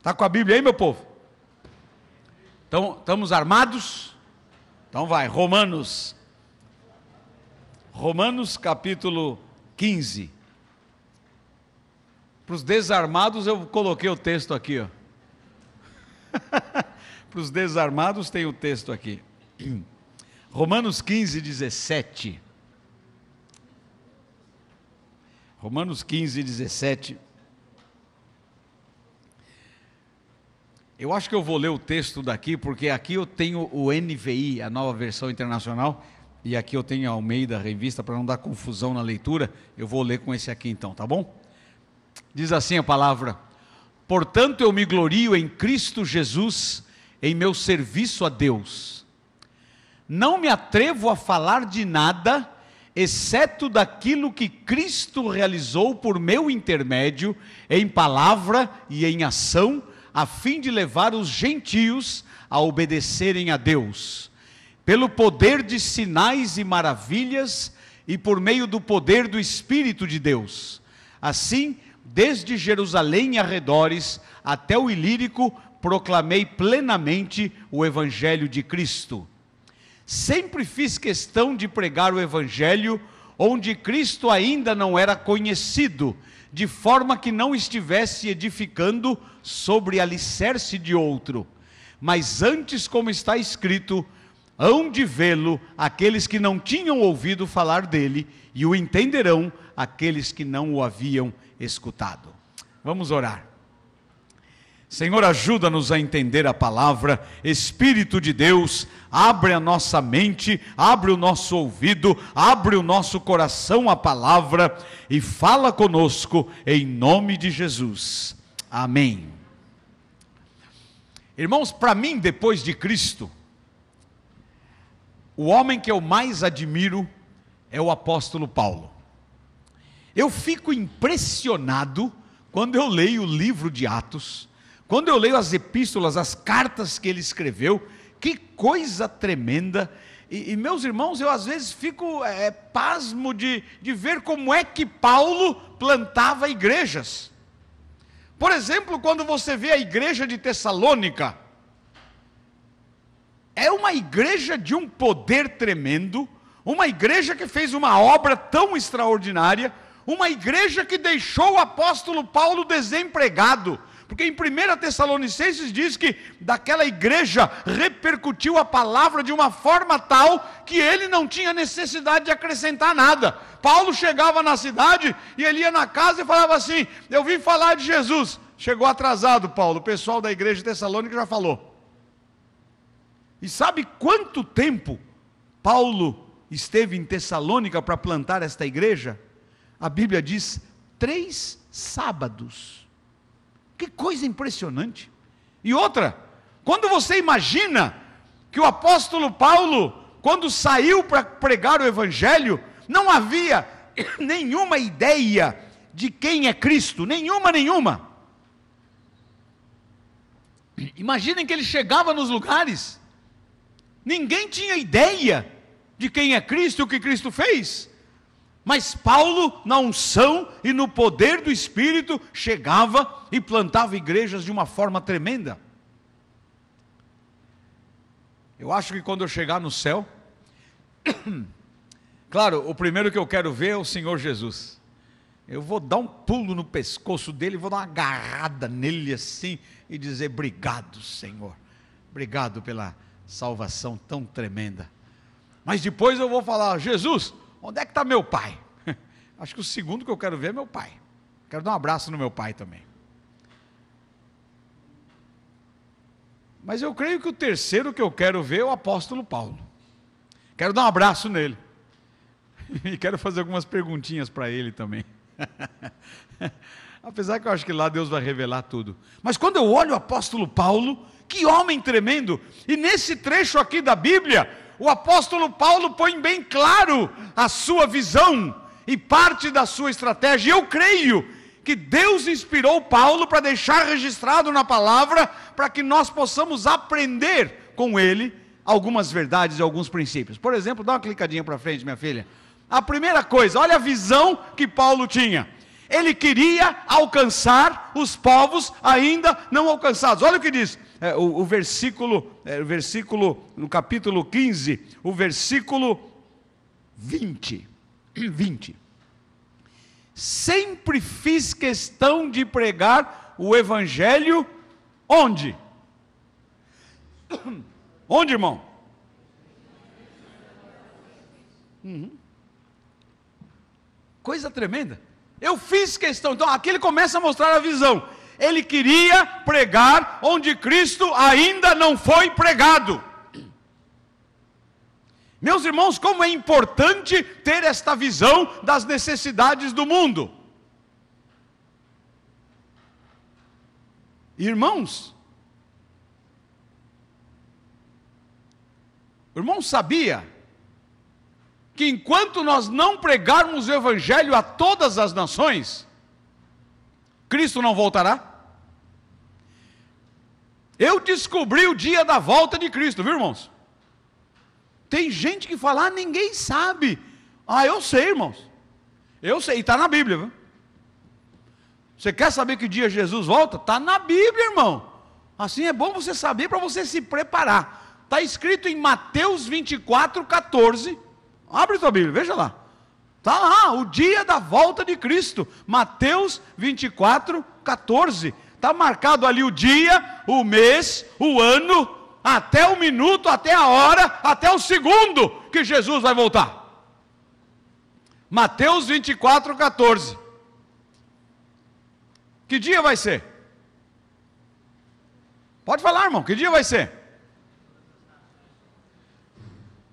Está com a Bíblia aí, meu povo? Então, estamos armados? Então vai, Romanos capítulo 15. Para os desarmados eu coloquei o texto aqui, ó. Para os desarmados tem o texto aqui. Romanos 15, 17. Romanos 15, 17. Eu acho que eu vou ler o texto daqui, porque aqui eu tenho o NVI, a Nova Versão Internacional, e aqui eu tenho a Almeida Revista, para não dar confusão na leitura, eu vou ler com esse aqui então, tá bom? Diz assim a palavra: portanto eu me glorio em Cristo Jesus, em meu serviço a Deus. Não me atrevo a falar de nada, exceto daquilo que Cristo realizou por meu intermédio, em palavra e em ação, a fim de levar os gentios a obedecerem a Deus, pelo poder de sinais e maravilhas, e por meio do poder do Espírito de Deus. Assim, desde Jerusalém e arredores, até o Ilírico, proclamei plenamente o Evangelho de Cristo. Sempre fiz questão de pregar o Evangelho, onde Cristo ainda não era conhecido, de forma que não estivesse edificando sobre alicerce de outro, mas antes, como está escrito, hão de vê-lo aqueles que não tinham ouvido falar dele, e o entenderão aqueles que não o haviam escutado. Vamos orar. Senhor, ajuda-nos a entender a palavra. Espírito de Deus, abre a nossa mente, abre o nosso ouvido, abre o nosso coração à palavra e fala conosco em nome de Jesus. Amém. Irmãos, para mim, depois de Cristo, o homem que eu mais admiro é o apóstolo Paulo. Eu fico impressionado quando eu leio o livro de Atos, quando eu leio as epístolas, as cartas que ele escreveu. Que coisa tremenda. E meus irmãos, eu às vezes fico pasmo de ver como é que Paulo plantava igrejas. Por exemplo, quando você vê a igreja de Tessalônica, é uma igreja de um poder tremendo, uma igreja que fez uma obra tão extraordinária, uma igreja que deixou o apóstolo Paulo desempregado, porque em 1 Tessalonicenses diz que daquela igreja repercutiu a palavra de uma forma tal que ele não tinha necessidade de acrescentar nada. Paulo chegava na cidade e ele ia na casa e falava assim: eu vim falar de Jesus. Chegou atrasado, Paulo, o pessoal da igreja de Tessalônica já falou. E sabe quanto tempo Paulo esteve em Tessalônica para plantar esta igreja? A Bíblia diz 3 sábados. Que coisa impressionante. E outra, quando você imagina que o apóstolo Paulo, quando saiu para pregar o Evangelho, não havia nenhuma ideia de quem é Cristo, nenhuma. Imaginem que ele chegava nos lugares, ninguém tinha ideia de quem é Cristo e o que Cristo fez. Mas Paulo, na unção e no poder do Espírito, chegava e plantava igrejas de uma forma tremenda. Eu acho que quando eu chegar no céu, claro, o primeiro que eu quero ver é o Senhor Jesus. Eu vou dar um pulo no pescoço dele, vou dar uma agarrada nele assim e dizer: obrigado, Senhor, obrigado pela salvação tão tremenda. Mas depois eu vou falar: Jesus, onde é que está meu pai? Acho que o segundo que eu quero ver é meu pai. Quero dar um abraço no meu pai também. Mas eu creio que o terceiro que eu quero ver é o apóstolo Paulo. Quero dar um abraço nele. E quero fazer algumas perguntinhas para ele também. Apesar que eu acho que lá Deus vai revelar tudo. Mas quando eu olho o apóstolo Paulo, que homem tremendo. E nesse trecho aqui da Bíblia, o apóstolo Paulo põe bem claro a sua visão e parte da sua estratégia. E eu creio que Deus inspirou Paulo para deixar registrado na palavra, para que nós possamos aprender com ele algumas verdades e alguns princípios. Por exemplo, dá uma clicadinha para frente, minha filha. A primeira coisa, olha a visão que Paulo tinha. Ele queria alcançar os povos ainda não alcançados. Olha o que diz o versículo, no capítulo 15, o versículo 20. Sempre fiz questão de pregar o evangelho onde? Onde, irmão? Coisa tremenda. Eu fiz questão. Então aqui ele começa a mostrar a visão. Ele queria pregar onde Cristo ainda não foi pregado. Meus irmãos, como é importante ter esta visão das necessidades do mundo. Irmãos, o irmão sabia que enquanto nós não pregarmos o evangelho a todas as nações, Cristo não voltará? Eu descobri o dia da volta de Cristo, viu, irmãos? Tem gente que fala, ninguém sabe. Eu sei, irmãos. Eu sei, e está na Bíblia, viu? Você quer saber que dia Jesus volta? Está na Bíblia, irmão. Assim é bom você saber para você se preparar. Está escrito em Mateus 24, 14. Abre sua Bíblia, veja lá. Está lá, o dia da volta de Cristo. Mateus 24, 14. Está marcado ali o dia, o mês, o ano, até o minuto, até a hora, até o segundo que Jesus vai voltar. Mateus 24, 14. Que dia vai ser? Pode falar, irmão, que dia vai ser?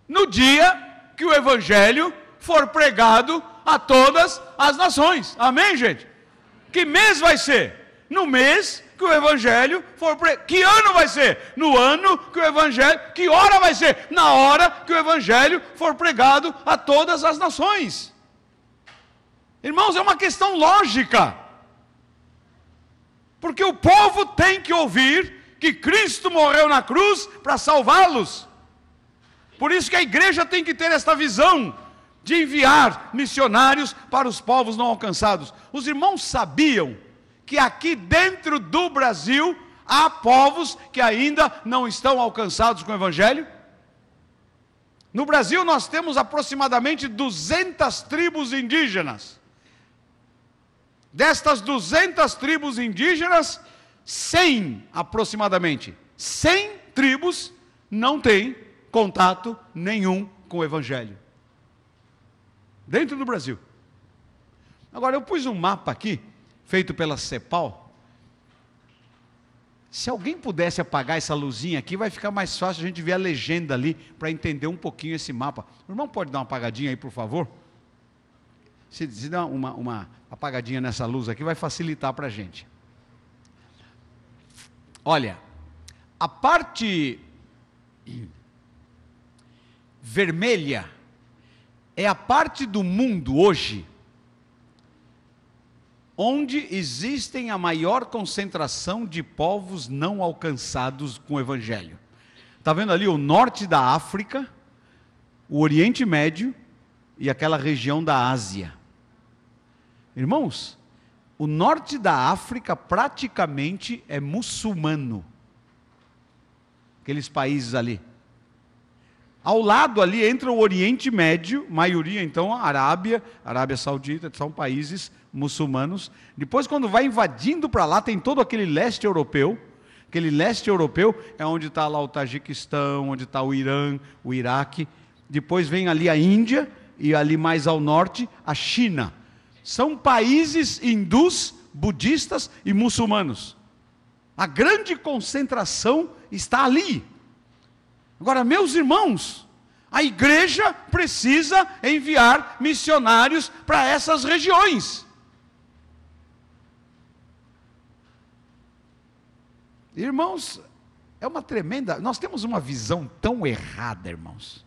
No dia que o evangelho for pregado a todas as nações. Amém, gente? Que mês vai ser? No mês que o evangelho for pregado. Que ano vai ser? No ano que o evangelho. Que hora vai ser? Na hora que o evangelho for pregado a todas as nações. Irmãos, é uma questão lógica. Porque o povo tem que ouvir que Cristo morreu na cruz para salvá-los. Por isso que a igreja tem que ter esta visão de enviar missionários para os povos não alcançados. Os irmãos sabiam que aqui dentro do Brasil há povos que ainda não estão alcançados com o evangelho? No Brasil nós temos aproximadamente 200 tribos indígenas. Destas 200 tribos indígenas, 100 aproximadamente, 100 tribos não têm contato nenhum com o evangelho. Dentro do Brasil. Agora eu pus um mapa aqui, feito pela CEPAL. Se alguém pudesse apagar essa luzinha aqui, vai ficar mais fácil a gente ver a legenda ali, para entender um pouquinho esse mapa. O irmão pode dar uma apagadinha aí, por favor? Se dá uma apagadinha nessa luz aqui, vai facilitar para a gente. Olha, a parte vermelha é a parte do mundo hoje onde existem a maior concentração de povos não alcançados com o evangelho. Está vendo ali o norte da África, o Oriente Médio e aquela região da Ásia. Irmãos, o norte da África praticamente é muçulmano. Aqueles países ali. Ao lado ali entra o Oriente Médio, maioria então a Arábia Saudita, são países muçulmanos. Depois quando vai invadindo para lá, tem todo aquele leste europeu. Aquele leste europeu é onde está lá o Tajiquistão, onde está o Irã, o Iraque. Depois vem ali a Índia e ali mais ao norte a China. São países hindus, budistas e muçulmanos. A grande concentração está ali. Agora, meus irmãos, a igreja precisa enviar missionários para essas regiões. Irmãos, é uma tremenda... Nós temos uma visão tão errada, irmãos,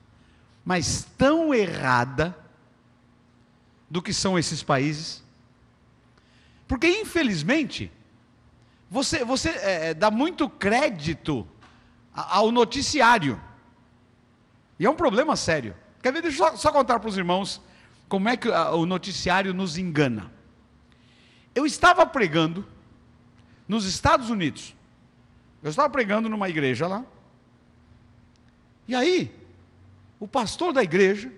mas tão errada do que são esses países. Porque, infelizmente, você dá muito crédito ao noticiário. E é um problema sério. Quer ver? Deixa eu só contar para os irmãos como é que o noticiário nos engana. Eu estava pregando nos Estados Unidos. Eu estava pregando numa igreja lá. E aí, o pastor da igreja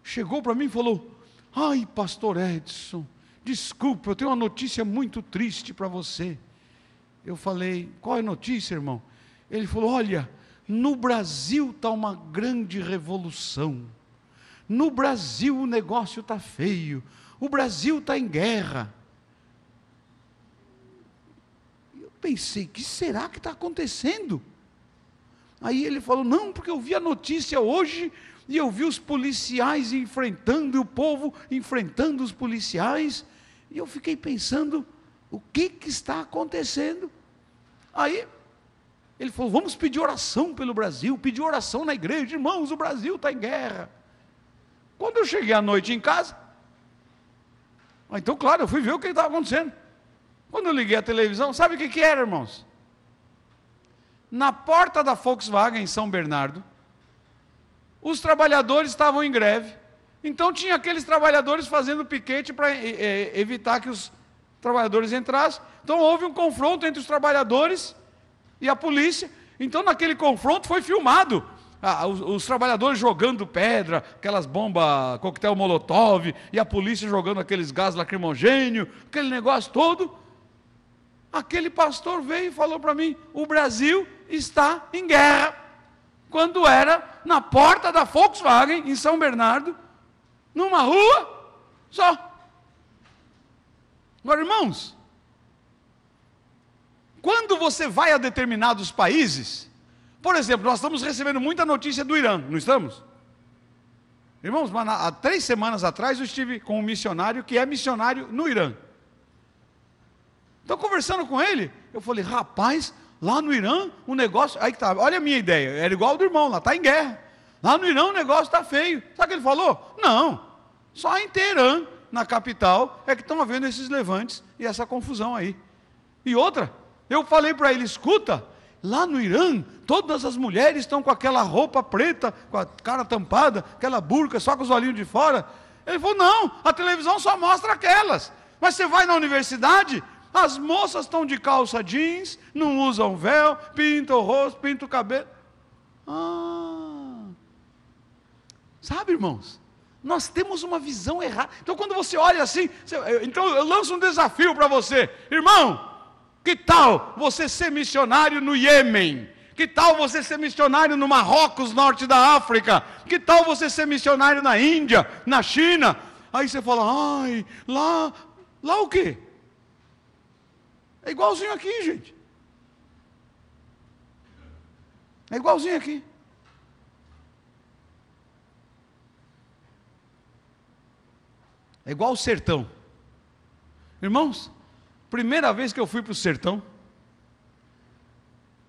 chegou para mim e falou: ai, pastor Edson, desculpa, eu tenho uma notícia muito triste para você. Eu falei: qual é a notícia, irmão? Ele falou: olha, no Brasil está uma grande revolução. No Brasil o negócio está feio. O Brasil está em guerra. Eu pensei: o que será que está acontecendo? Aí ele falou: não, porque eu vi a notícia hoje, e eu vi os policiais enfrentando, e o povo enfrentando os policiais, e eu fiquei pensando, o que está acontecendo? Aí, ele falou: vamos pedir oração pelo Brasil, pedir oração na igreja, irmãos, o Brasil está em guerra. Quando eu cheguei à noite em casa, então claro, eu fui ver o que estava acontecendo. Quando eu liguei a televisão, sabe o que era, irmãos? Na porta da Volkswagen em São Bernardo, os trabalhadores estavam em greve, então tinha aqueles trabalhadores fazendo piquete para evitar que os trabalhadores entrassem. Então houve um confronto entre os trabalhadores e a polícia. Então naquele confronto foi filmado os trabalhadores jogando pedra, aquelas bombas coquetel molotov, e a polícia jogando aqueles gás lacrimogênio, aquele negócio todo. Aquele pastor veio e falou para mim: o Brasil está em guerra, quando era na porta da Volkswagen em São Bernardo, numa rua só. Agora, irmãos, quando você vai a determinados países, por exemplo, nós estamos recebendo muita notícia do Irã, não estamos? Irmãos, há 3 semanas atrás eu estive com um missionário que é missionário no Irã. Então, conversando com ele, eu falei: rapaz, lá no Irã o negócio, aí que tá, olha a minha ideia, era igual ao do irmão, lá está em guerra. Lá no Irã o negócio está feio. Sabe o que ele falou? Não, só em Teherã, na capital, é que estão havendo esses levantes e essa confusão aí. E outra, eu falei para ele: escuta, lá no Irã, todas as mulheres estão com aquela roupa preta, com a cara tampada, aquela burca, só com os olhinhos de fora. Ele falou: não, a televisão só mostra aquelas. Mas você vai na universidade, as moças estão de calça jeans, não usam véu, pintam o rosto, pintam o cabelo. Sabe, irmãos, nós temos uma visão errada. Então quando você olha assim, então eu lanço um desafio para você, irmão. Que tal você ser missionário no Iêmen? Que tal você ser missionário no Marrocos, norte da África? Que tal você ser missionário na Índia, na China? Aí você fala: ai, lá o quê? É igualzinho aqui, gente. É igualzinho aqui. É igual o sertão. Irmãos, primeira vez que eu fui para o sertão,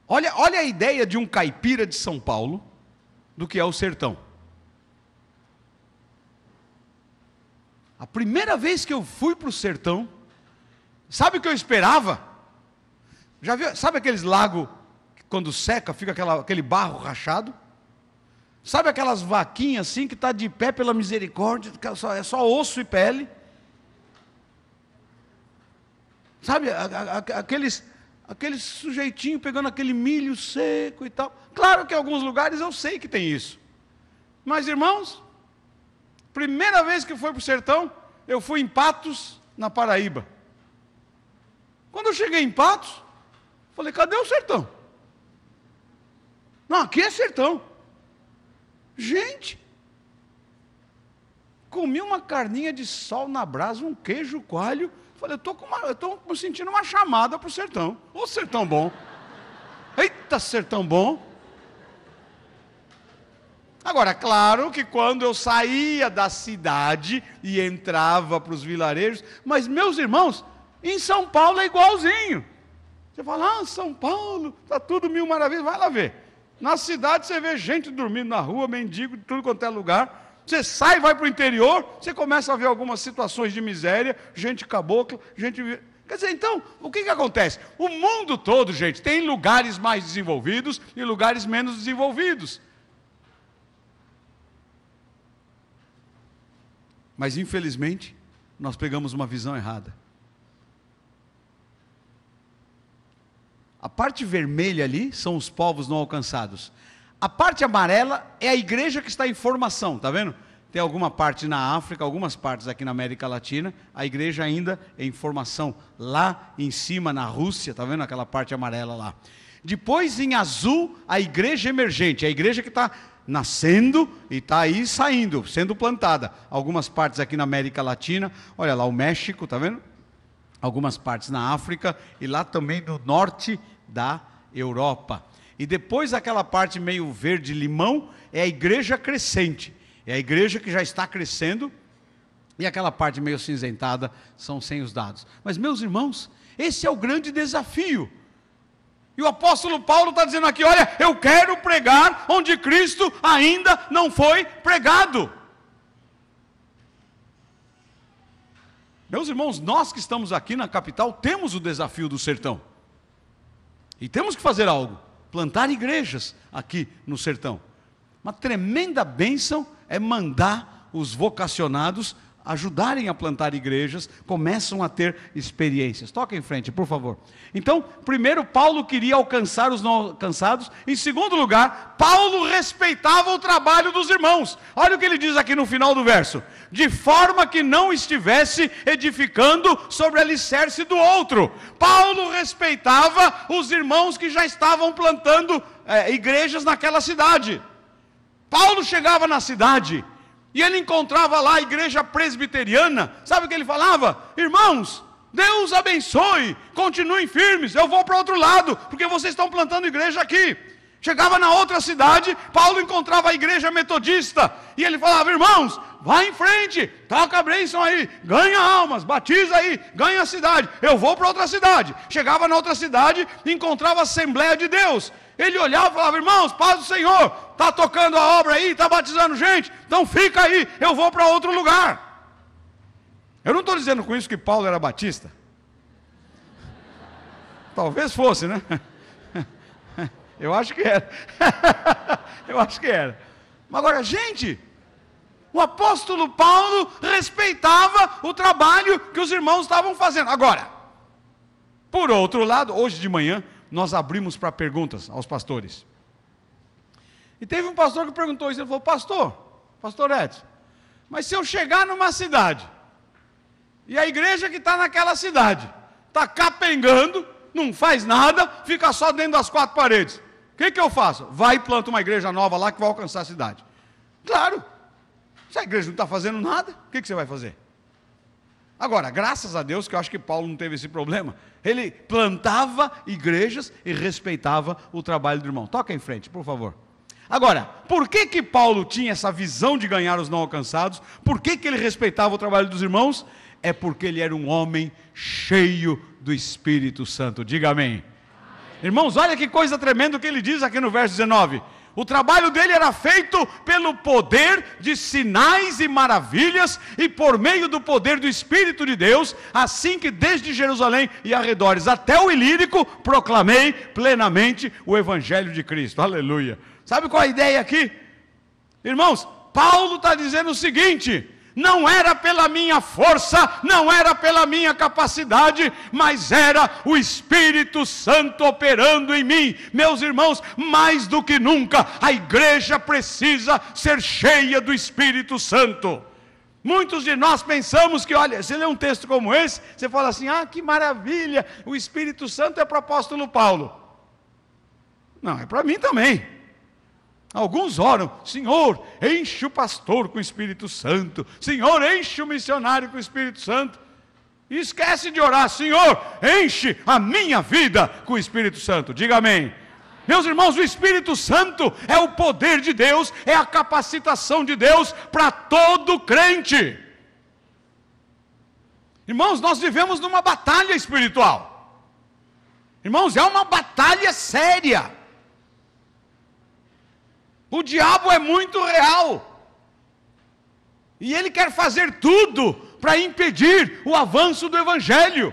olha a ideia de um caipira de São Paulo, do que é o sertão. A primeira vez que eu fui para o sertão, sabe o que eu esperava? Já viu, sabe aqueles lagos que quando seca fica aquele barro rachado? Sabe aquelas vaquinhas assim que está de pé pela misericórdia, é só osso e pele? Sabe, aqueles sujeitinhos pegando aquele milho seco e tal. Claro que em alguns lugares eu sei que tem isso. Mas, irmãos, primeira vez que eu fui para o sertão, eu fui em Patos, na Paraíba. Quando eu cheguei em Patos, falei: cadê o sertão? Não, aqui é sertão. Gente, comi uma carninha de sol na brasa, um queijo coalho. Falei: eu estou sentindo uma chamada para o sertão. Ô sertão bom. Eita, sertão bom. Agora, claro que quando eu saía da cidade e entrava para os vilarejos, mas meus irmãos, em São Paulo é igualzinho. Você fala: São Paulo, está tudo mil maravilhas, vai lá ver. Na cidade você vê gente dormindo na rua, mendigo, de tudo quanto é lugar. Você sai, vai para o interior, você começa a ver algumas situações de miséria, gente cabocla, gente... Quer dizer, então, o que acontece? O mundo todo, gente, tem lugares mais desenvolvidos e lugares menos desenvolvidos. Mas, infelizmente, nós pegamos uma visão errada. A parte vermelha ali são os povos não alcançados. A parte amarela é a igreja que está em formação, está vendo? Tem alguma parte na África, algumas partes aqui na América Latina, a igreja ainda em formação. Lá em cima, na Rússia, está vendo aquela parte amarela lá? Depois, em azul, a igreja emergente, a igreja que está nascendo e está aí saindo, sendo plantada. Algumas partes aqui na América Latina, olha lá o México, está vendo? Algumas partes na África e lá também no norte da Europa. E depois aquela parte meio verde-limão é a igreja crescente. É a igreja que já está crescendo, e aquela parte meio cinzentada são sem os dados. Mas, meus irmãos, esse é o grande desafio. E o apóstolo Paulo está dizendo aqui, olha, eu quero pregar onde Cristo ainda não foi pregado. Meus irmãos, nós que estamos aqui na capital, temos o desafio do sertão. E temos que fazer algo, plantar igrejas aqui no sertão. Uma tremenda bênção é mandar os vocacionados ajudarem a plantar igrejas, começam a ter experiências. Toca em frente, por favor. Então, primeiro, Paulo queria alcançar os não alcançados. Em segundo lugar, Paulo respeitava o trabalho dos irmãos. Olha o que ele diz aqui no final do verso. De forma que não estivesse edificando sobre o alicerce do outro. Paulo respeitava os irmãos que já estavam plantando igrejas naquela cidade. Paulo chegava na cidade e ele encontrava lá a igreja presbiteriana. Sabe o que ele falava? Irmãos, Deus abençoe, continuem firmes, eu vou para outro lado, porque vocês estão plantando igreja aqui. Chegava na outra cidade, Paulo encontrava a igreja metodista, e ele falava, irmãos, vai em frente, toca a bênção aí, ganha almas, batiza aí, ganha a cidade, eu vou para outra cidade. Chegava na outra cidade, encontrava a Assembleia de Deus. Ele olhava e falava, irmãos, paz do Senhor, está tocando a obra aí, está batizando gente, então fica aí, eu vou para outro lugar. Eu não estou dizendo com isso que Paulo era batista. Talvez fosse, né? Eu acho que era. Eu acho que era. Mas agora, gente, o apóstolo Paulo respeitava o trabalho que os irmãos estavam fazendo. Agora, por outro lado, hoje de manhã, nós abrimos para perguntas aos pastores. E teve um pastor que perguntou isso, ele falou, pastor Edson, mas se eu chegar numa cidade, e a igreja que está naquela cidade, está capengando, não faz nada, fica só dentro das quatro paredes, o que eu faço? Vai e planta uma igreja nova lá que vai alcançar a cidade. Claro, se a igreja não está fazendo nada, o que você vai fazer? Agora, graças a Deus que eu acho que Paulo não teve esse problema. Ele plantava igrejas e respeitava o trabalho do irmão. Toca em frente, por favor. Agora, por que Paulo tinha essa visão de ganhar os não alcançados? Por que ele respeitava o trabalho dos irmãos? É porque ele era um homem cheio do Espírito Santo. Diga amém. Amém. Irmãos, olha que coisa tremenda que ele diz aqui no verso 19. O trabalho dele era feito pelo poder de sinais e maravilhas e por meio do poder do Espírito de Deus, assim que desde Jerusalém e arredores até o Ilírico, proclamei plenamente o Evangelho de Cristo. Aleluia. Sabe qual é a ideia aqui? Irmãos, Paulo está dizendo o seguinte, não era pela minha força, não era pela minha capacidade, mas era o Espírito Santo operando em mim. Meus irmãos, mais do que nunca, a igreja precisa ser cheia do Espírito Santo. Muitos de nós pensamos que, olha, você lê um texto como esse, você fala assim, que maravilha, o Espírito Santo é para o apóstolo Paulo. Não, é para mim também. Alguns oram, Senhor, enche o pastor com o Espírito Santo, Senhor, enche o missionário com o Espírito Santo, e esquece de orar, Senhor, enche a minha vida com o Espírito Santo. Diga amém. Meus irmãos, o Espírito Santo é o poder de Deus, é a capacitação de Deus para todo crente. Irmãos, nós vivemos numa batalha espiritual. Irmãos, é uma batalha séria. O diabo é muito real, e ele quer fazer tudo para impedir o avanço do Evangelho,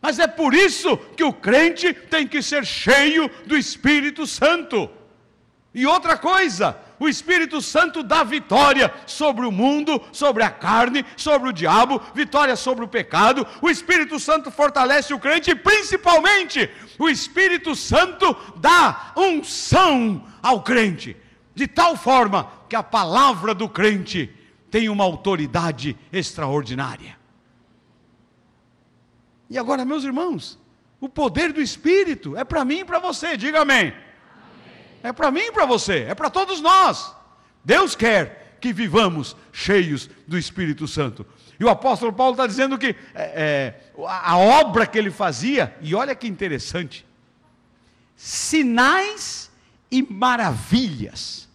mas é por isso que o crente tem que ser cheio do Espírito Santo. E outra coisa, O Espírito Santo dá vitória sobre o mundo, sobre a carne, sobre o diabo, vitória sobre o pecado. O Espírito Santo fortalece o crente e, principalmente, o Espírito Santo dá unção ao crente, de tal forma que a palavra do crente tem uma autoridade extraordinária. E agora, meus irmãos, o poder do Espírito é para mim e para você, diga amém. Amém. É para mim e para você, é para todos nós. Deus quer que vivamos cheios do Espírito Santo. E o apóstolo Paulo está dizendo que a obra que ele fazia, e olha que interessante, sinais e maravilhas.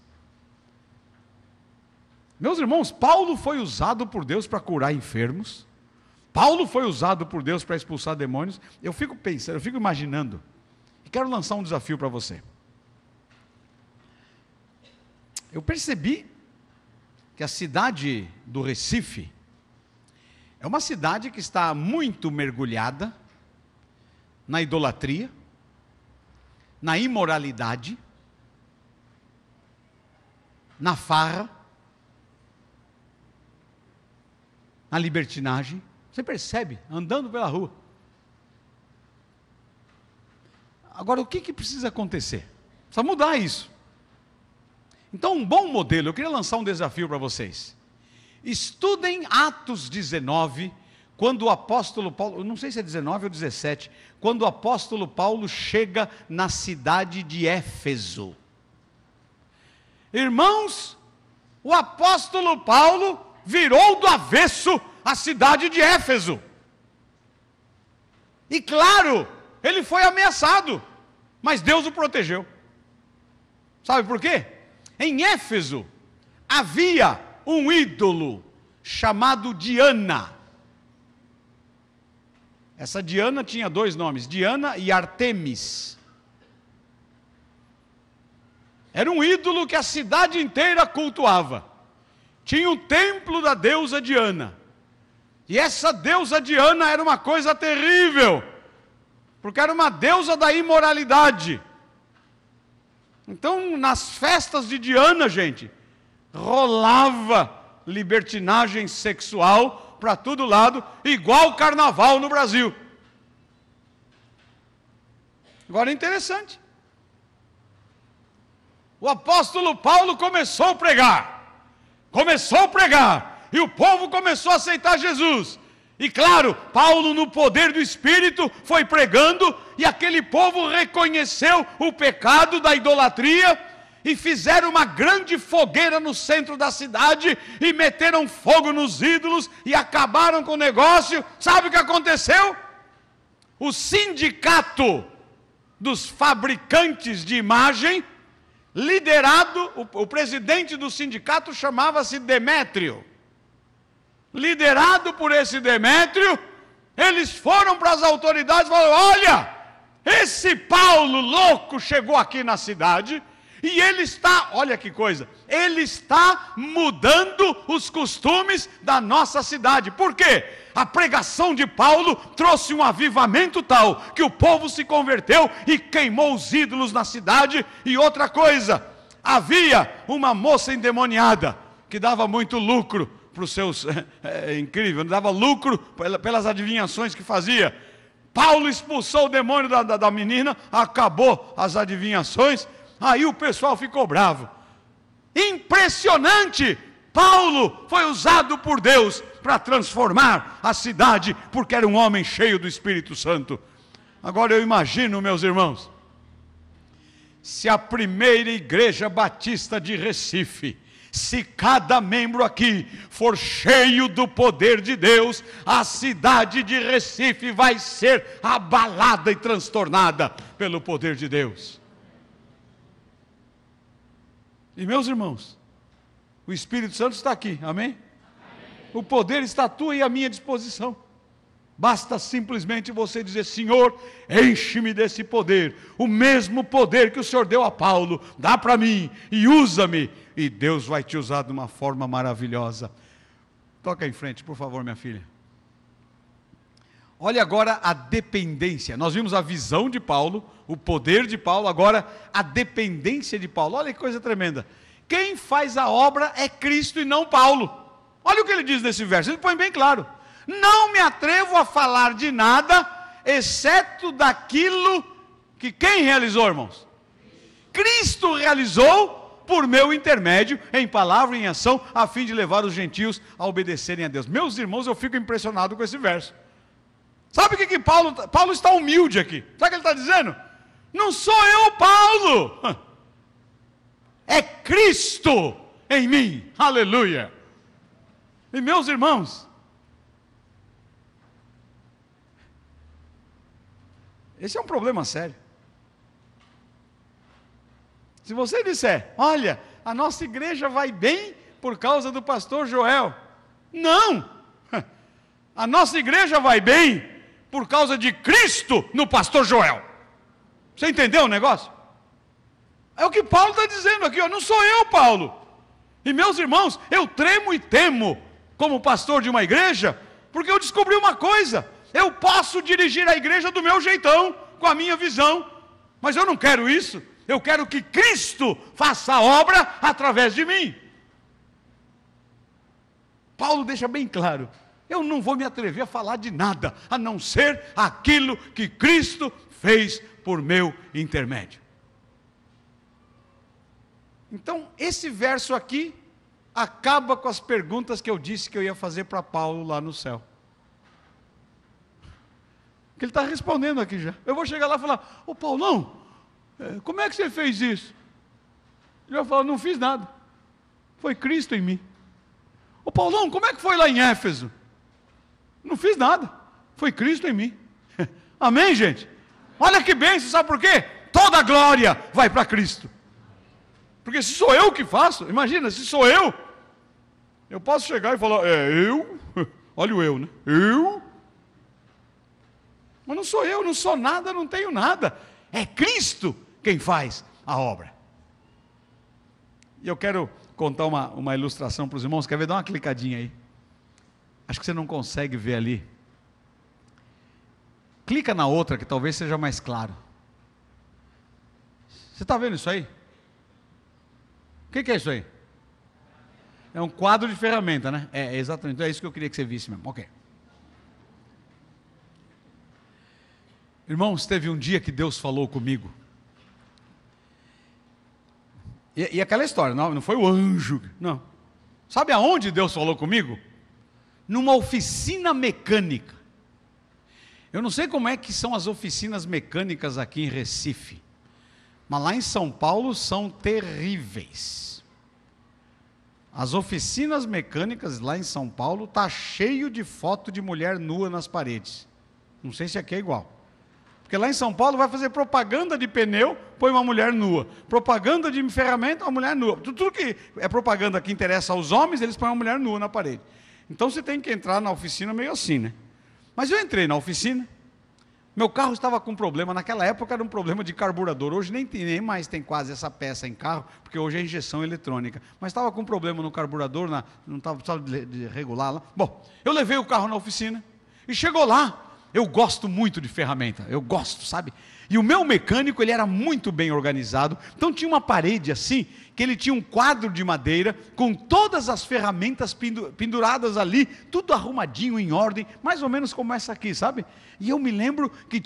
Meus irmãos, Paulo foi usado por Deus para curar enfermos. Paulo foi usado por Deus para expulsar demônios. Eu fico pensando, eu fico imaginando, e quero lançar um desafio para você. Eu percebi que a cidade do Recife é uma cidade que está muito mergulhada na idolatria, na imoralidade, na farra, na libertinagem. Você percebe, andando pela rua. Agora, o que precisa acontecer? Precisa mudar isso. Então, um bom modelo, eu queria lançar um desafio para vocês. Estudem Atos 19, quando o apóstolo Paulo, eu não sei se é 19 ou 17, quando o apóstolo Paulo chega na cidade de Éfeso. Irmãos, o apóstolo Paulo virou do avesso a cidade de Éfeso. E claro, ele foi ameaçado, mas Deus o protegeu. Sabe por quê? Em Éfeso havia um ídolo chamado Diana. Essa Diana tinha dois nomes, Diana e Artemis. Era um ídolo que a cidade inteira cultuava. Tinha o templo da deusa Diana. E essa deusa Diana era uma coisa terrível, porque era uma deusa da imoralidade. Então, nas festas de Diana, gente, rolava libertinagem sexual para todo lado, igual carnaval no Brasil. Agora é interessante. O apóstolo Paulo começou a pregar, e o povo começou a aceitar Jesus. E claro, Paulo, no poder do Espírito, foi pregando, e aquele povo reconheceu o pecado da idolatria, e fizeram uma grande fogueira no centro da cidade, e meteram fogo nos ídolos, e acabaram com o negócio. Sabe o que aconteceu? O sindicato dos fabricantes de imagem, liderado, o presidente do sindicato chamava-se Demétrio. Liderado por esse Demétrio, eles foram para as autoridades e falaram: olha, esse Paulo louco chegou aqui na cidade, e ele está, olha que coisa, ele está mudando os costumes da nossa cidade. Por quê? A pregação de Paulo trouxe um avivamento tal, que o povo se converteu e queimou os ídolos na cidade. E outra coisa, havia uma moça endemoniada, que dava muito lucro para os seus, incrível, dava lucro pelas adivinhações que fazia. Paulo expulsou o demônio da menina, acabou as adivinhações, aí o pessoal ficou bravo. Impressionante! Paulo foi usado por Deus para transformar a cidade, porque era um homem cheio do Espírito Santo. Agora eu imagino, meus irmãos, se a primeira igreja batista de Recife, se cada membro aqui for cheio do poder de Deus, a cidade de Recife vai ser abalada e transtornada pelo poder de Deus. E meus irmãos, o Espírito Santo está aqui, amém? O poder está à tua e à minha disposição. Basta simplesmente você dizer: Senhor, enche-me desse poder, o mesmo poder que o Senhor deu a Paulo, dá para mim e usa-me, e Deus vai te usar de uma forma maravilhosa. Toca em frente, por favor, minha filha. Olha agora a dependência. Nós vimos a visão de Paulo, o poder de Paulo, agora a dependência de Paulo. Olha que coisa tremenda. Quem faz a obra é Cristo e não Paulo. Olha o que ele diz nesse verso, ele põe bem claro: não me atrevo a falar de nada, exceto daquilo que quem realizou, irmãos? Cristo realizou por meu intermédio, em palavra e em ação, a fim de levar os gentios a obedecerem a Deus. Meus irmãos, eu fico impressionado com esse verso. Sabe o que Paulo está humilde aqui? Sabe o que ele está dizendo? Não sou eu, Paulo, é Cristo em mim, aleluia. E meus irmãos, esse é um problema sério. Se você disser, olha, a nossa igreja vai bem por causa do pastor Joel. Não! A nossa igreja vai bem por causa de Cristo no pastor Joel. Você entendeu o negócio? É o que Paulo está dizendo aqui, ó. Não sou eu, Paulo. E meus irmãos, eu tremo e temo como pastor de uma igreja, porque eu descobri uma coisa: eu posso dirigir a igreja do meu jeitão, com a minha visão, mas eu não quero isso. Eu quero que Cristo faça a obra através de mim. Paulo deixa bem claro: eu não vou me atrever a falar de nada, a não ser aquilo que Cristo fez por meu intermédio. Então, esse verso aqui acaba com as perguntas que eu disse que eu ia fazer para Paulo lá no céu. Que ele está respondendo aqui já. Eu vou chegar lá e falar: ô Paulão, como é que você fez isso? Ele vai falar: não fiz nada, foi Cristo em mim. Ô Paulão, como é que foi lá em Éfeso? Não fiz nada, foi Cristo em mim. Amém, gente? Olha que bênção, sabe por quê? Toda a glória vai para Cristo. Porque se sou eu que faço, imagina, se sou eu posso chegar e falar: eu? Olha o eu, né? Eu? Mas não sou eu, não sou nada, não tenho nada. É Cristo quem faz a obra. E eu quero contar uma ilustração para os irmãos. Quer ver? Dá uma clicadinha aí. Acho que você não consegue ver ali. Clica na outra que talvez seja mais claro. Você está vendo isso aí? O que é isso aí? É um quadro de ferramenta, né? É exatamente, é isso que eu queria que você visse mesmo. Ok. Irmãos, teve um dia que Deus falou comigo. E aquela história, não foi o anjo, não. Sabe aonde Deus falou comigo? Numa oficina mecânica. Eu não sei como é que são as oficinas mecânicas aqui em Recife, mas lá em São Paulo são terríveis. As oficinas mecânicas lá em São Paulo tá cheio de foto de mulher nua nas paredes. Não sei se aqui é igual. Porque lá em São Paulo vai fazer propaganda de pneu, põe uma mulher nua. Propaganda de ferramenta, uma mulher nua. Tudo que é propaganda que interessa aos homens, eles põem uma mulher nua na parede. Então você tem que entrar na oficina meio assim, né? Mas eu entrei na oficina, meu carro estava com problema. Naquela época era um problema de carburador. Hoje nem mais tem quase essa peça em carro, porque hoje é injeção eletrônica. Mas estava com problema no carburador, não estava precisando de regular lá. Bom, eu levei o carro na oficina e chegou lá. Eu gosto muito de ferramenta, eu gosto, sabe? E o meu mecânico, ele era muito bem organizado. Então tinha uma parede assim, que ele tinha um quadro de madeira, com todas as ferramentas penduradas ali, tudo arrumadinho, em ordem, mais ou menos como essa aqui, sabe? E eu me lembro que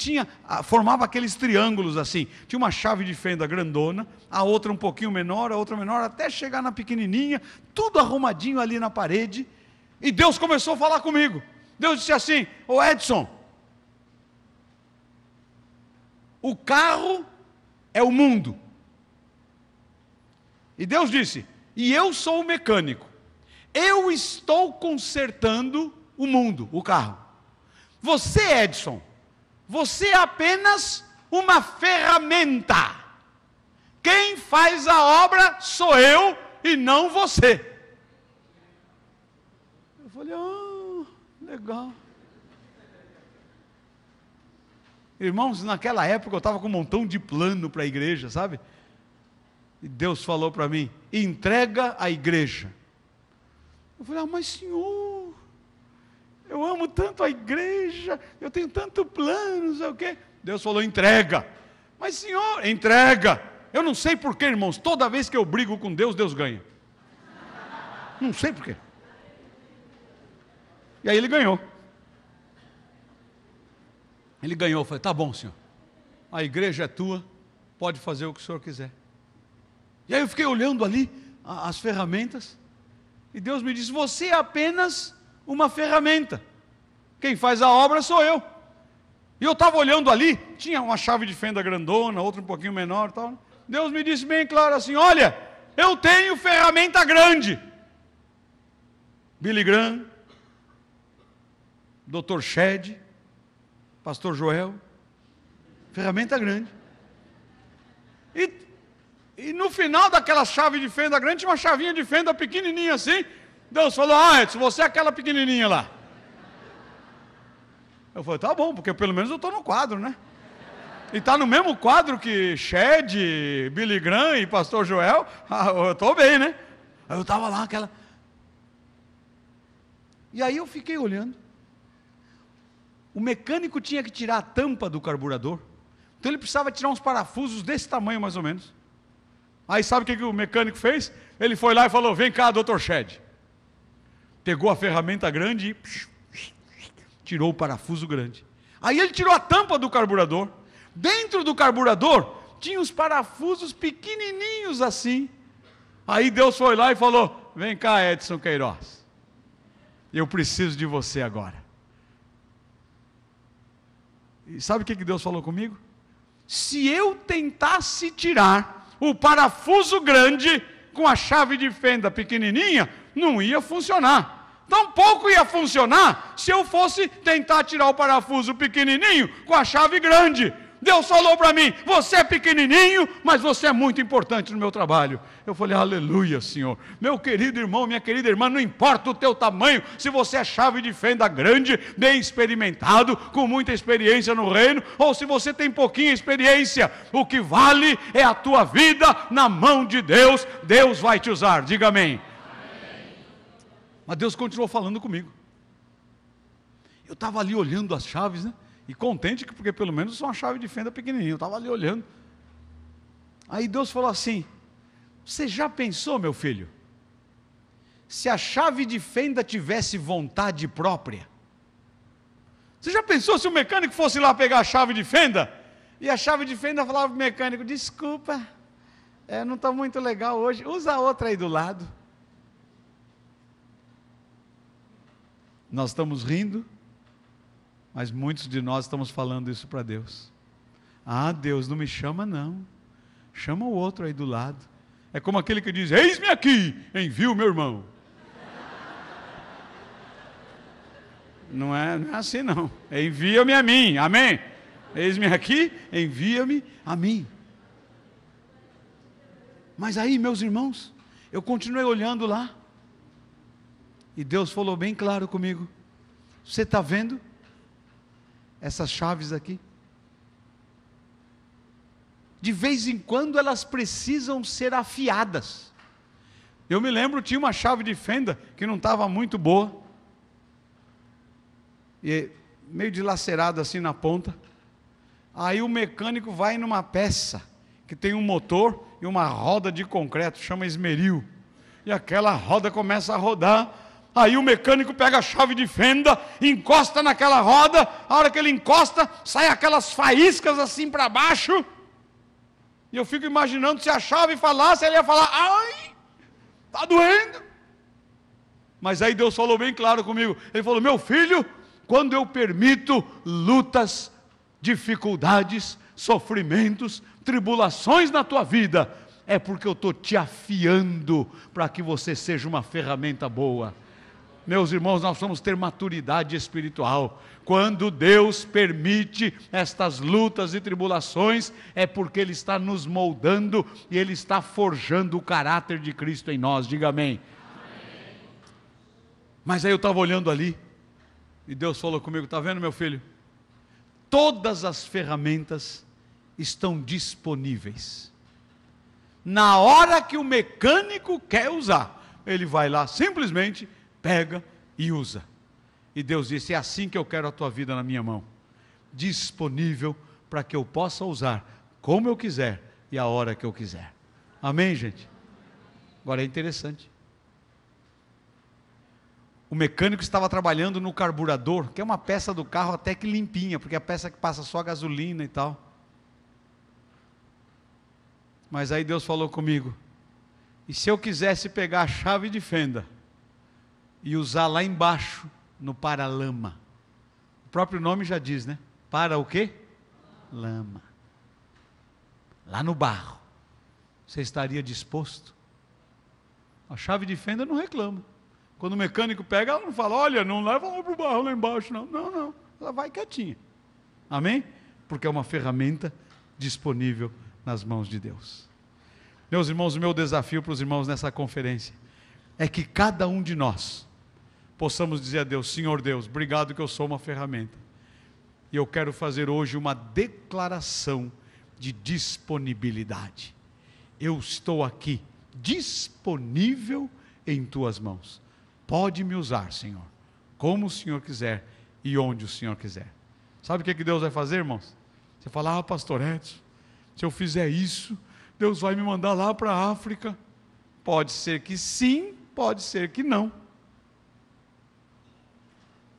formava aqueles triângulos assim, tinha uma chave de fenda grandona, a outra um pouquinho menor, a outra menor, até chegar na pequenininha, tudo arrumadinho ali na parede. E Deus começou a falar comigo. Deus disse assim: ô Edson, o carro é o mundo. E Deus disse: e eu sou o mecânico. Eu estou consertando o mundo, o carro. Você, Edson, você é apenas uma ferramenta. Quem faz a obra sou eu e não você. Eu falei: legal. Irmãos, naquela época eu estava com um montão de plano para a igreja, sabe? E Deus falou para mim: entrega a igreja. Eu falei: mas Senhor, eu amo tanto a igreja, eu tenho tanto plano, não sei o quê. Deus falou: entrega. Mas Senhor, entrega. Eu não sei porquê, irmãos, toda vez que eu brigo com Deus, Deus ganha. Não sei porquê. E aí ele ganhou. Ele ganhou, eu falei, tá bom, senhor, a igreja é tua, pode fazer o que o senhor quiser. E aí eu fiquei olhando ali as ferramentas, e Deus me disse, você é apenas uma ferramenta, quem faz a obra sou eu. E eu estava olhando ali, tinha uma chave de fenda grandona, outra um pouquinho menor e tal. Deus me disse bem claro assim, olha, eu tenho ferramenta grande. Billy Graham, Dr. Shed, Pastor Joel, ferramenta grande. E no final daquela chave de fenda grande, tinha uma chavinha de fenda pequenininha assim. Deus falou, Edson, você é aquela pequenininha lá. Eu falei, tá bom, porque pelo menos eu estou no quadro, né? E está no mesmo quadro que Shed, Billy Graham e Pastor Joel, eu estou bem, né? Aí eu estava lá, aquela... E aí eu fiquei olhando. O mecânico tinha que tirar a tampa do carburador, então ele precisava tirar uns parafusos desse tamanho mais ou menos. Aí sabe o que o mecânico fez? Ele foi lá e falou, vem cá, Dr. Shed. Pegou a ferramenta grande e tirou o parafuso grande. Aí ele tirou a tampa do carburador. Dentro do carburador tinha uns parafusos pequenininhos assim. Aí Deus foi lá e falou, vem cá, Edson Queiroz, eu preciso de você agora. E sabe o que Deus falou comigo? Se eu tentasse tirar o parafuso grande com a chave de fenda pequenininha, não ia funcionar. Tampouco ia funcionar se eu fosse tentar tirar o parafuso pequenininho com a chave grande. Deus falou para mim, você é pequenininho, mas você é muito importante no meu trabalho. Eu falei, aleluia, Senhor. Meu querido irmão, minha querida irmã, não importa o teu tamanho, se você é chave de fenda grande, bem experimentado, com muita experiência no reino, ou se você tem pouquinha experiência, o que vale é a tua vida na mão de Deus. Deus vai te usar, diga amém. Amém. Mas Deus continuou falando comigo. Eu estava ali olhando as chaves, né? E contente, porque pelo menos são uma chave de fenda pequenininha. Eu estava ali olhando. Aí Deus falou assim, você já pensou, meu filho, se a chave de fenda tivesse vontade própria? Você já pensou se o mecânico fosse lá pegar a chave de fenda? E a chave de fenda falava para o mecânico, desculpa, não está muito legal hoje, usa a outra aí do lado. Nós estamos rindo, mas muitos de nós estamos falando isso para Deus. Ah, Deus, não me chama não, chama o outro aí do lado. É como aquele que diz, eis-me aqui, envia o meu irmão. Não é assim não, envia-me a mim, amém? Eis-me aqui, envia-me a mim. Mas aí, meus irmãos, eu continuei olhando lá, e Deus falou bem claro comigo, você está vendo essas chaves aqui? De vez em quando elas precisam ser afiadas. Eu me lembro, tinha uma chave de fenda que não estava muito boa, e meio dilacerada assim na ponta. Aí o mecânico vai numa peça que tem um motor e uma roda de concreto, chama esmeril, e aquela roda começa a rodar. Aí o mecânico pega a chave de fenda, encosta naquela roda, a hora que ele encosta, sai aquelas faíscas assim para baixo, e eu fico imaginando, se a chave falasse, ele ia falar, ai, está doendo. Mas aí Deus falou bem claro comigo, ele falou, meu filho, quando eu permito lutas, dificuldades, sofrimentos, tribulações na tua vida, é porque eu estou te afiando, para que você seja uma ferramenta boa. Meus irmãos, nós vamos ter maturidade espiritual. Quando Deus permite estas lutas e tribulações, é porque Ele está nos moldando e Ele está forjando o caráter de Cristo em nós. Diga amém. Amém. Mas aí eu estava olhando ali, e Deus falou comigo, está vendo, meu filho? Todas as ferramentas estão disponíveis. Na hora que o mecânico quer usar, ele vai lá simplesmente pega e usa. E Deus disse, é assim que eu quero a tua vida na minha mão, disponível para que eu possa usar como eu quiser, e a hora que eu quiser. Amém, gente? Agora é interessante. O mecânico estava trabalhando no carburador, que é uma peça do carro até que limpinha, porque é a peça que passa só gasolina e tal. Mas aí Deus falou comigo, e se eu quisesse pegar a chave de fenda e usar lá embaixo, no para-lama? O próprio nome já diz, né? Para o quê? Lama. Lá no barro. Você estaria disposto? A chave de fenda não reclama. Quando o mecânico pega, ela não fala, olha, não leva lá para o barro lá embaixo, não. Não, não. Ela vai quietinha. Amém? Porque é uma ferramenta disponível nas mãos de Deus. Meus irmãos, o meu desafio para os irmãos nessa conferência é que cada um de nós possamos dizer a Deus, Senhor Deus, obrigado que eu sou uma ferramenta. E eu quero fazer hoje uma declaração de disponibilidade. Eu estou aqui, disponível em tuas mãos. Pode me usar, Senhor, como o Senhor quiser e onde o Senhor quiser. Sabe o que Deus vai fazer, irmãos? Você fala, pastor Edson, se eu fizer isso, Deus vai me mandar lá para a África. Pode ser que sim, pode ser que não.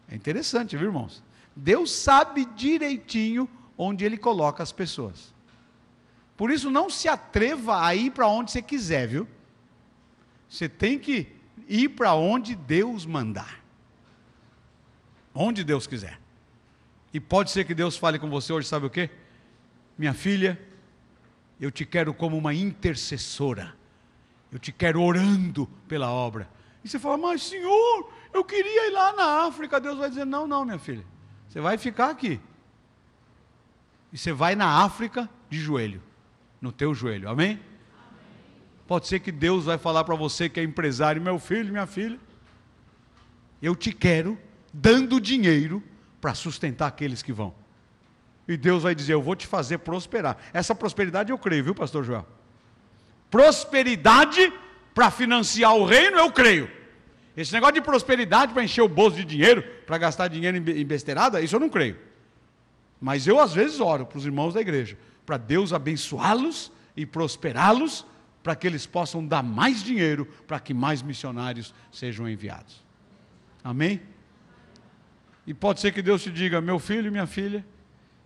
É interessante, viu, irmãos? Deus sabe direitinho onde Ele coloca as pessoas. Por isso, não se atreva a ir para onde você quiser, viu? Você tem que ir para onde Deus mandar. Onde Deus quiser. E pode ser que Deus fale com você hoje, sabe o quê? Minha filha, eu te quero como uma intercessora. Eu te quero orando pela obra. E você fala, mas Senhor, eu queria ir lá na África. Deus vai dizer, não, não, minha filha. Você vai ficar aqui. E você vai na África de joelho. No teu joelho, amém? Pode ser que Deus vai falar para você que é empresário, meu filho, minha filha, eu te quero dando dinheiro para sustentar aqueles que vão. E Deus vai dizer, eu vou te fazer prosperar. Essa prosperidade eu creio, viu, pastor Joel? Prosperidade para financiar o reino, eu creio. Esse negócio de prosperidade para encher o bolso de dinheiro, para gastar dinheiro em besteirada, isso eu não creio. Mas eu às vezes oro para os irmãos da igreja, para Deus abençoá-los e prosperá-los, para que eles possam dar mais dinheiro, para que mais missionários sejam enviados. Amém? E pode ser que Deus te diga, meu filho e minha filha,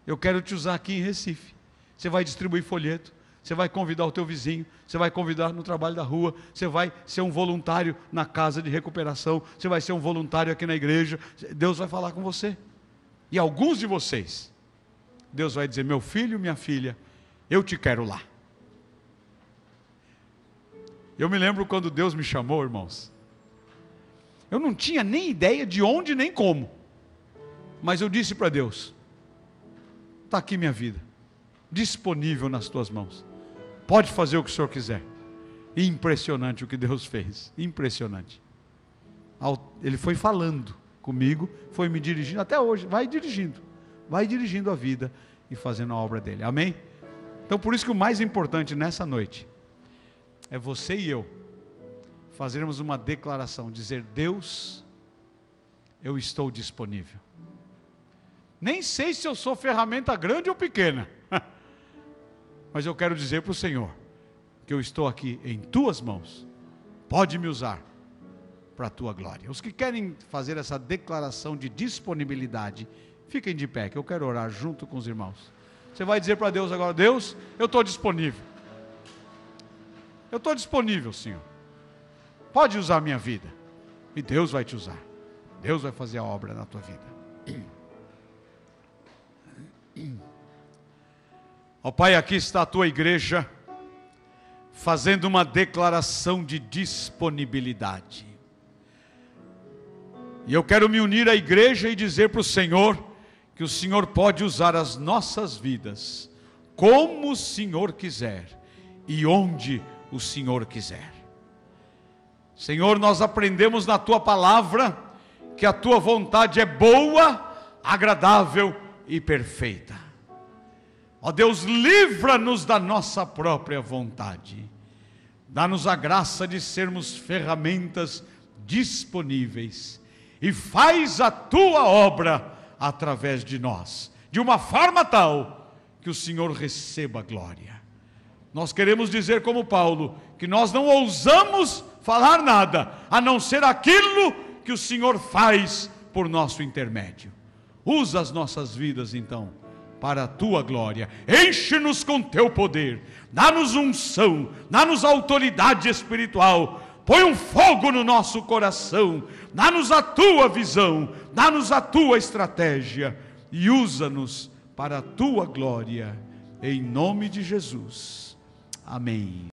eu quero te usar aqui em Recife. Você vai distribuir folheto, você vai convidar o teu vizinho, você vai convidar no trabalho da rua, você vai ser um voluntário na casa de recuperação, você vai ser um voluntário aqui na igreja, Deus vai falar com você. E alguns de vocês, Deus vai dizer, meu filho, minha filha, eu te quero lá. Eu me lembro quando Deus me chamou, irmãos, eu não tinha nem ideia de onde nem como, mas eu disse para Deus, está aqui minha vida, disponível nas tuas mãos, pode fazer o que o Senhor quiser. E impressionante o que Deus fez, impressionante. Ele foi falando comigo, foi me dirigindo, até hoje, vai dirigindo a vida e fazendo a obra dele, amém? Então por isso que o mais importante nessa noite, é você e eu, fazermos uma declaração, dizer, Deus, eu estou disponível. Nem sei se eu sou ferramenta grande ou pequena, mas eu quero dizer para o Senhor, que eu estou aqui em tuas mãos, pode me usar, para a tua glória. Os que querem fazer essa declaração de disponibilidade, fiquem de pé, que eu quero orar junto com os irmãos. Você vai dizer para Deus agora, Deus, eu estou disponível. Eu estou disponível, Senhor. Pode usar a minha vida. E Deus vai te usar. Deus vai fazer a obra na tua vida. Ó Pai, aqui está a tua igreja, fazendo uma declaração de disponibilidade. E eu quero me unir à igreja e dizer para o Senhor, que o Senhor pode usar as nossas vidas, como o Senhor quiser, e onde o Senhor quiser. Senhor, nós aprendemos na tua palavra, que a tua vontade é boa, agradável e perfeita. Ó Deus, livra-nos da nossa própria vontade, dá-nos a graça de sermos ferramentas disponíveis, e faz a tua obra através de nós, de uma forma tal, que o Senhor receba a glória. nós queremos dizer como Paulo, que nós não ousamos falar nada, a não ser aquilo que o Senhor faz por nosso intermédio. Usa as nossas vidas então, para a Tua glória, enche-nos com Teu poder, dá-nos unção, dá-nos autoridade espiritual, põe um fogo no nosso coração, dá-nos a Tua visão, dá-nos a Tua estratégia, e usa-nos para a Tua glória, em nome de Jesus, amém.